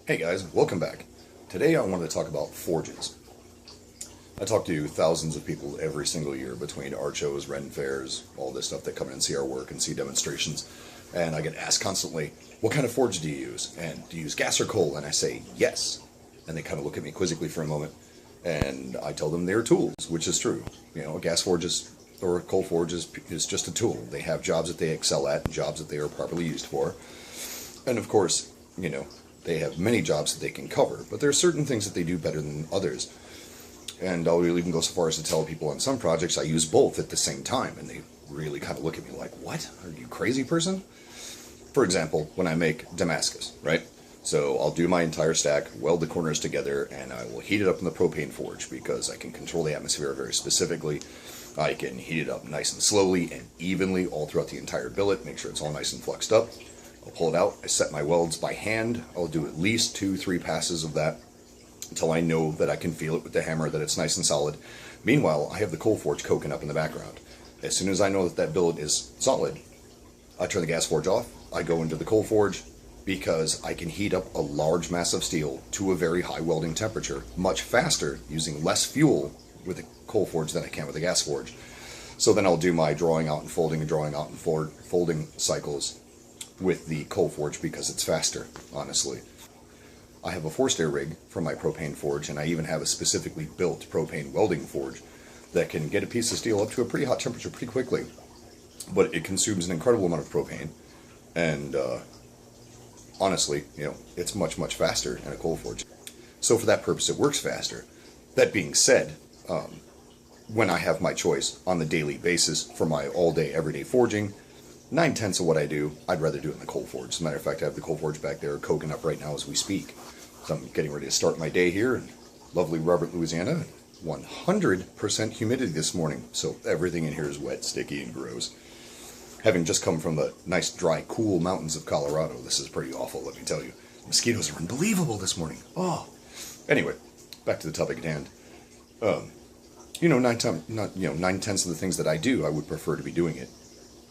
Hey guys, welcome back. Today I wanted to talk about forges. I talk to thousands of people every single year between art shows, Ren fairs, all this stuff that come in and see our work and see demonstrations. And I get asked constantly, what kind of forge do you use? And do you use gas or coal? And I say, yes. And they kind of look at me quizzically for a moment. And I tell them they're tools, which is true. You know, a gas forge or a coal forge is just a tool. They have jobs that they excel at and jobs that they are properly used for. And of course, they have many jobs that they can cover, but there are certain things that they do better than others. And I'll even go so far as to tell people on some projects I use both at the same time, and they really kind of look at me like, what? Are you crazy person? For example, when I make Damascus, right? So I'll do my entire stack, weld the corners together, and I will heat it up in the propane forge because I can control the atmosphere very specifically. I can heat it up nice and slowly and evenly all throughout the entire billet, make sure it's all nice and fluxed up. I'll pull it out, I set my welds by hand, I'll do at least 2-3 passes of that until I know that I can feel it with the hammer, that it's nice and solid. Meanwhile, I have the coal forge cooking up in the background. As soon as I know that that billet is solid, I turn the gas forge off, I go into the coal forge, because I can heat up a large mass of steel to a very high welding temperature much faster using less fuel with a coal forge than I can with a gas forge. So then I'll do my drawing out and folding folding cycles with the coal forge because it's faster, honestly. I have a forced air rig for my propane forge, and I even have a specifically built propane welding forge that can get a piece of steel up to a pretty hot temperature pretty quickly. But it consumes an incredible amount of propane, and honestly, it's much, much faster in a coal forge. So for that purpose, it works faster. That being said, when I have my choice on the daily basis for my all-day, everyday forging, 9/10 of what I do, I'd rather do it in the coal forge. As a matter of fact, I have the coal forge back there cooking up right now as we speak. So I'm getting ready to start my day here in lovely Robert, Louisiana. 100% humidity this morning, so everything in here is wet, sticky, and gross. Having just come from the nice, dry, cool mountains of Colorado, this is pretty awful, let me tell you. Mosquitoes are unbelievable this morning. Oh. Anyway, back to the topic at hand. 9/10 of the things that I do, I would prefer to be doing it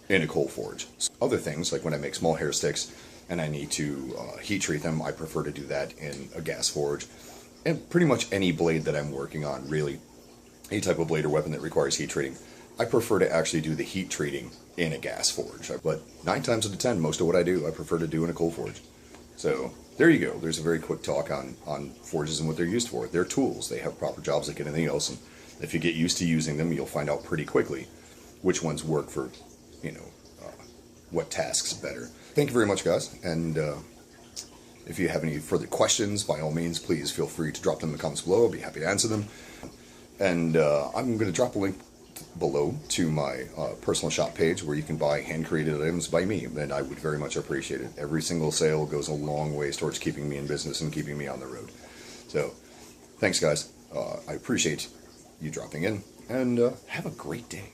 in a coal forge. Other things, like when I make small hair sticks and I need to heat treat them, I prefer to do that in a gas forge. And pretty much any blade that I'm working on, really, any type of blade or weapon that requires heat treating, I prefer to actually do the heat treating in a gas forge. But 9 times out of 10, most of what I do, I prefer to do in a coal forge. So there you go. There's a very quick talk on forges and what they're used for. They're tools. They have proper jobs like anything else. And if you get used to using them, you'll find out pretty quickly which ones work for, what tasks better. Thank you very much, guys. And if you have any further questions, by all means, please feel free to drop them in the comments below. I'll be happy to answer them. And I'm going to drop a link below to my personal shop page where you can buy hand-created items by me, and I would very much appreciate it. Every single sale goes a long ways towards keeping me in business and keeping me on the road. So, thanks, guys. I appreciate you dropping in, and have a great day.